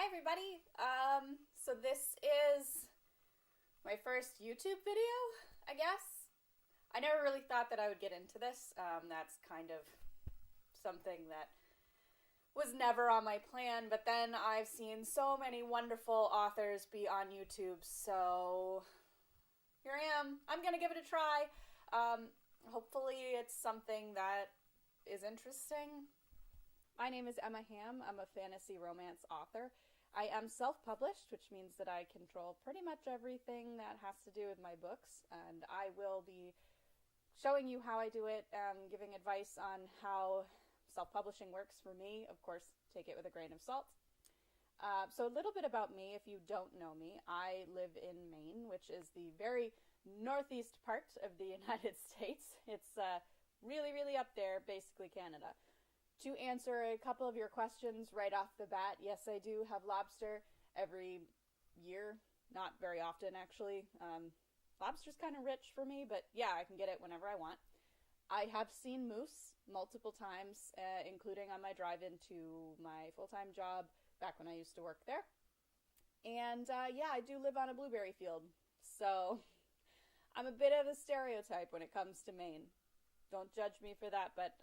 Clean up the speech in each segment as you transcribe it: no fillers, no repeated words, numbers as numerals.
everybody. So this is my first YouTube video, I guess. I never really thought that I would get into this. That's kind of something that was never on my plan, but then I've seen so many wonderful authors be on YouTube, so here I am. I'm gonna give it a try. Hopefully it's something that is interesting. My name is Emma Hamm. I'm a fantasy romance author. I am self-published, which means that I control pretty much everything that has to do with my books, and I will be showing you how I do it, giving advice on how self-publishing works for me. Of course, take it with a grain of salt. So a little bit about me, if you don't know me. I live in Maine, which is the very northeast part of the United States. It's really, really up there, basically Canada. To answer a couple of your questions right off the bat, yes, I do have lobster every year. Not very often, actually. Lobster's kind of rich for me, but yeah, I can get it whenever I want. I have seen moose multiple times, including on my drive into my full-time job back when I used to work there. And yeah, I do live on a blueberry field, so I'm a bit of a stereotype when it comes to Maine. Don't judge me for that, but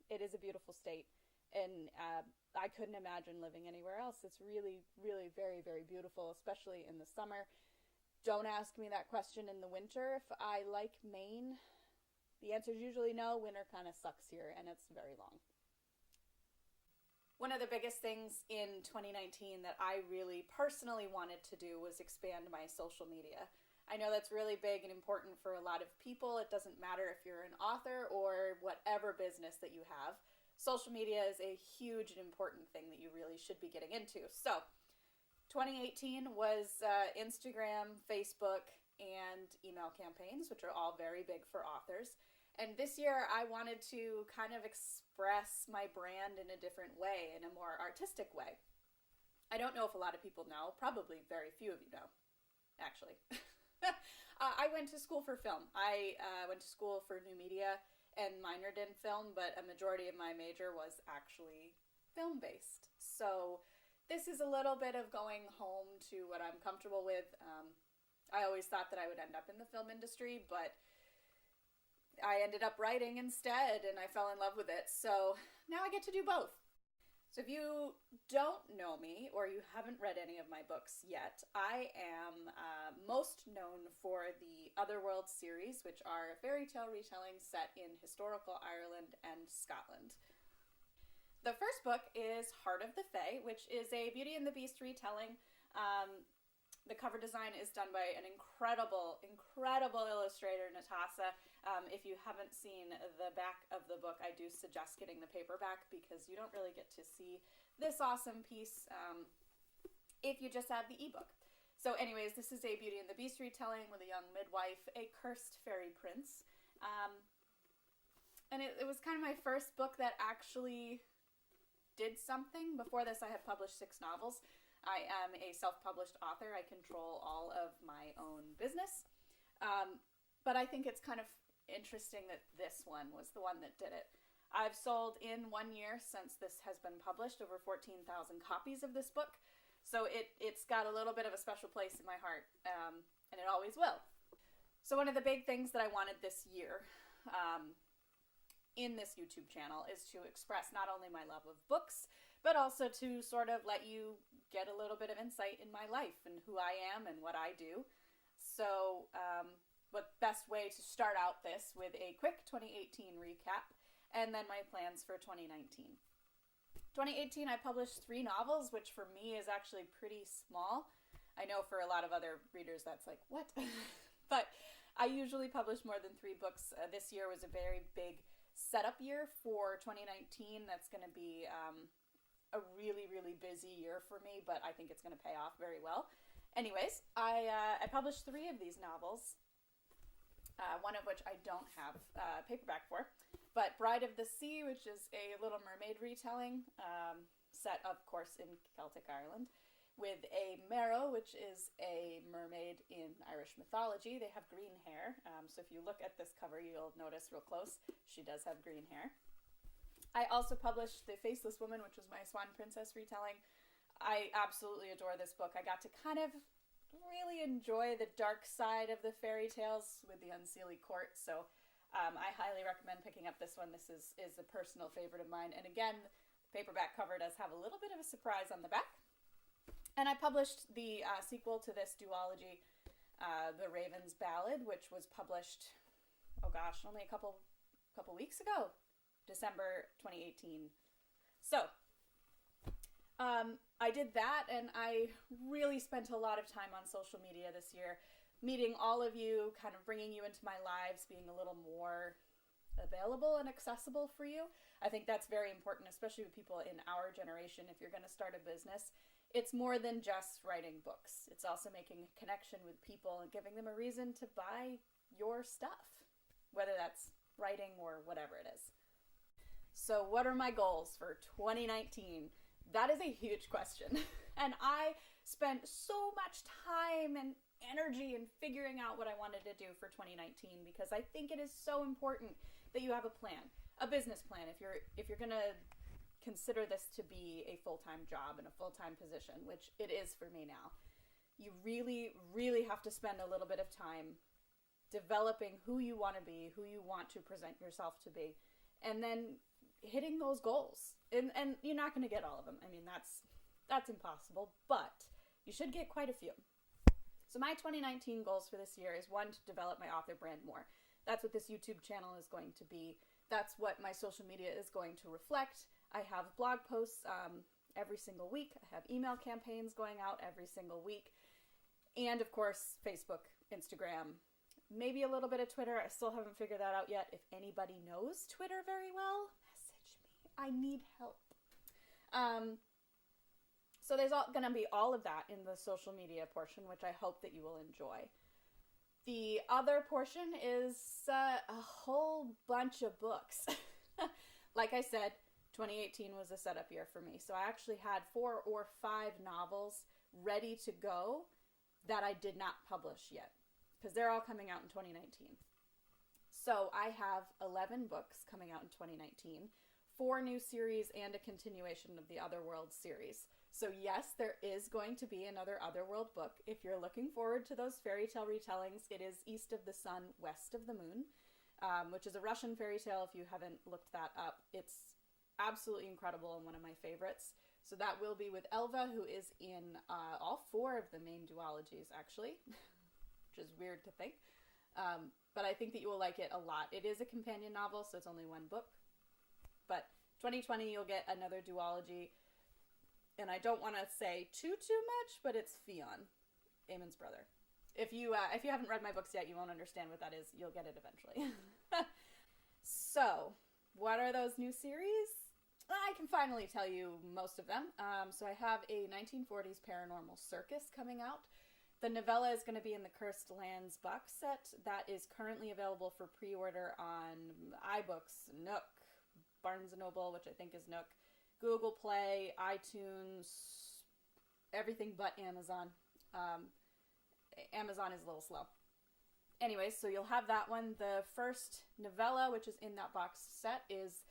it is a beautiful state, and I couldn't imagine living anywhere else. It's really, really very, very beautiful, especially in the summer. Don't ask me that question in the winter. If I like Maine, the answer is usually no. Winter kind of sucks here, and it's very long. One of the biggest things in 2019 that I really personally wanted to do was expand my social media. I know that's really big and important for a lot of people. It doesn't matter if you're an author or whatever business that you have. Social media is a huge and important thing that you really should be getting into. So, 2018 was Instagram, Facebook, and email campaigns, which are all very big for authors. And this year I wanted to kind of express my brand in a different way, in a more artistic way. I don't know if a lot of people know. Probably very few of you know, actually. I went to school for film. I went to school for new media and minored in film, but a majority of my major was actually film-based. So this is a little bit of going home to what I'm comfortable with. I always thought that I would end up in the film industry, but I ended up writing instead, and I fell in love with it. So now I get to do both. So if you don't know me, or you haven't read any of my books yet, I am most known for the Otherworld series, which are fairy tale retellings set in historical Ireland and Scotland. The first book is Heart of the Fae, which is a Beauty and the Beast retelling. The cover design is done by an incredible illustrator, Natasha. If you haven't seen the back of the book, I do suggest getting the paperback because you don't really get to see this awesome piece if you just have the ebook. So anyways, this is a Beauty and the Beast retelling with a young midwife, a cursed fairy prince. And it was kind of my first book that actually did something. Before this, I had published 6 novels. I am a self-published author. I control all of my own business. But I think it's kind of interesting that this one was the one that did it. I've sold in 1 year since this has been published over 14,000 copies of this book. So it's got a little bit of a special place in my heart, and it always will. So one of the big things that I wanted this year in this YouTube channel is to express not only my love of books, but also to sort of let you get a little bit of insight in my life and who I am and what I do. So what best way to start out this with a quick 2018 recap and then my plans for 2019. 2018 I published 3 novels, which for me is actually pretty small. I know for a lot of other readers that's like, what? But I usually publish more than 3 books. This year was a very big setup year for 2019. That's going to be a really, really busy year for me, but I think it's going to pay off very well. Anyways, I published 3 of these novels, one of which I don't have paperback for, but Bride of the Sea, which is a Little Mermaid retelling, set, of course, in Celtic Ireland, with a Merrow, which is a mermaid in Irish mythology. They have green hair, so if you look at this cover, you'll notice real close, she does have green hair. I also published The Faceless Woman, which was my Swan Princess retelling. I absolutely adore this book. I got to kind of really enjoy the dark side of the fairy tales with the Unseelie Court, so I highly recommend picking up this one. This is a personal favorite of mine, and again, the paperback cover does have a little bit of a surprise on the back. And I published the sequel to this duology, The Ravens Ballad, which was published, only a couple weeks ago, December 2018. So, I did that, and I really spent a lot of time on social media this year, meeting all of you, kind of bringing you into my lives, being a little more available and accessible for you. I think that's very important, especially with people in our generation. If you're going to start a business, it's more than just writing books. It's also making a connection with people and giving them a reason to buy your stuff, whether that's writing or whatever it is. So what are my goals for 2019? That is a huge question. And I spent so much time and energy in figuring out what I wanted to do for 2019 because I think it is so important that you have a plan, a business plan. If you're going to consider this to be a full-time job and a full-time position, which it is for me now, you really, really have to spend a little bit of time developing who you want to be, who you want to present yourself to be, and then hitting those goals. And you're not going to get all of them. I mean, that's impossible, but you should get quite a few. So my 2019 goals for this year is, one, to develop my author brand more. That's what this YouTube channel is going to be. That's what my social media is going to reflect. I have blog posts every single week. I have email campaigns going out every single week. And of course, Facebook, Instagram, maybe a little bit of Twitter. I still haven't figured that out yet. If anybody knows Twitter very well, message me. I need help. So there's going to be all of that in the social media portion, which I hope that you will enjoy. The other portion is a whole bunch of books. Like I said, 2018 was a setup year for me. So I actually had 4 or 5 novels ready to go that I did not publish yet, because they're all coming out in 2019. So I have 11 books coming out in 2019, 4 new series, and a continuation of the Otherworld series. So yes, there is going to be another Otherworld book. If you're looking forward to those fairy tale retellings, it is East of the Sun, West of the Moon, which is a Russian fairy tale if you haven't looked that up. It's absolutely incredible and one of my favorites. So that will be with Elva, who is in all 4 of the main duologies, actually, which is weird to think. But I think that you will like it a lot. It is a companion novel, so it's only 1 book. But 2020, you'll get another duology. And I don't want to say too much, but it's Fionn, Aemon's brother. If you haven't read my books yet, you won't understand what that is. You'll get it eventually. So, what are those new series? I can finally tell you most of them. So I have a 1940s paranormal circus coming out. The novella is going to be in the Cursed Lands box set. That is currently available for pre-order on iBooks, Nook, Barnes & Noble, which I think is Nook, Google Play, iTunes, everything but Amazon. Amazon is a little slow. Anyways, so you'll have that one. The first novella, which is in that box set, is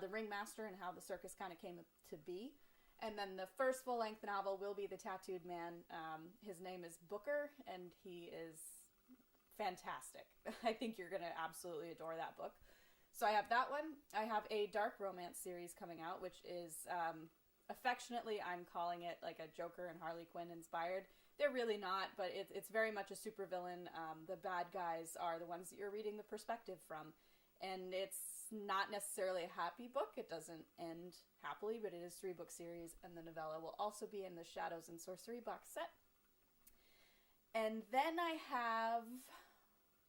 The Ringmaster and How the Circus kind of came to be. And then the first full-length novel will be The Tattooed Man. His name is Booker, and he is fantastic. I think you're going to absolutely adore that book. So I have that one. I have a dark romance series coming out, which is, affectionately, I'm calling it like a Joker and Harley Quinn inspired. They're really not, but it's very much a supervillain. The bad guys are the ones that you're reading the perspective from. And it's not necessarily a happy book. It doesn't end happily, but it is 3-book series, and the novella will also be in the Shadows and Sorcery box set. And then I have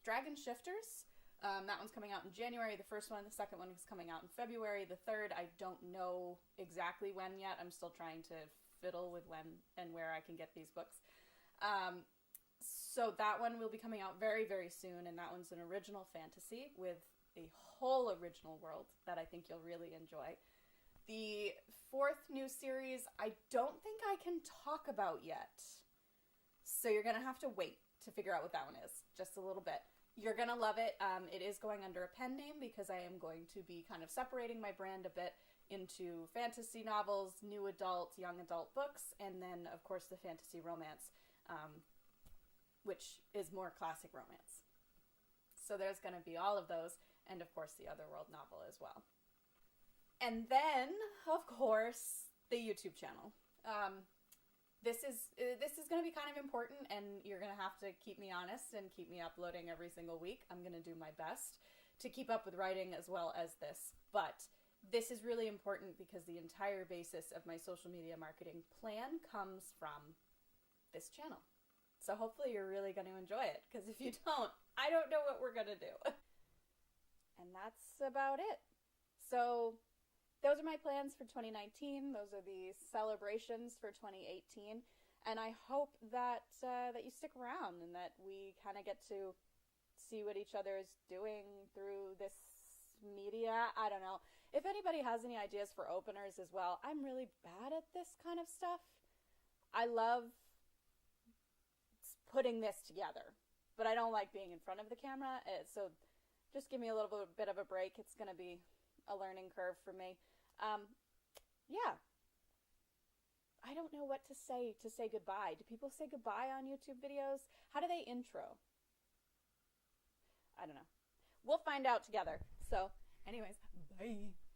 Dragon Shifters. That one's coming out in January, the first one. The second one is coming out in February. The third, I don't know exactly when yet. I'm still trying to fiddle with when and where I can get these books. So that one will be coming out very, very soon, and that one's an original fantasy with a whole original world that I think you'll really enjoy. The 4th new series, I don't think I can talk about yet. So you're going to have to wait to figure out what that one is, just a little bit. You're going to love it. It is going under a pen name because I am going to be kind of separating my brand a bit. into fantasy novels, new adult, young adult books, and then, of course, the fantasy romance, which is more classic romance. So there's going to be all of those, and of course the Otherworld novel as well. And then, of course, the YouTube channel. This is going to be kind of important, and you're going to have to keep me honest and keep me uploading every single week. I'm going to do my best to keep up with writing as well as this. But this is really important because the entire basis of my social media marketing plan comes from this channel. So hopefully you're really going to enjoy it, because if you don't, I don't know what we're going to do. And that's about it. So those are my plans for 2019. Those are the celebrations for 2018. And I hope that that you stick around and that we kind of get to see what each other is doing through this media. I don't know. If anybody has any ideas for openers as well, I'm really bad at this kind of stuff. I love putting this together, but I don't like being in front of the camera, so just give me a little bit of a break. It's going to be a learning curve for me. Yeah. I don't know what to say goodbye. Do people say goodbye on YouTube videos? How do they intro? I don't know. We'll find out together. So, anyways, bye.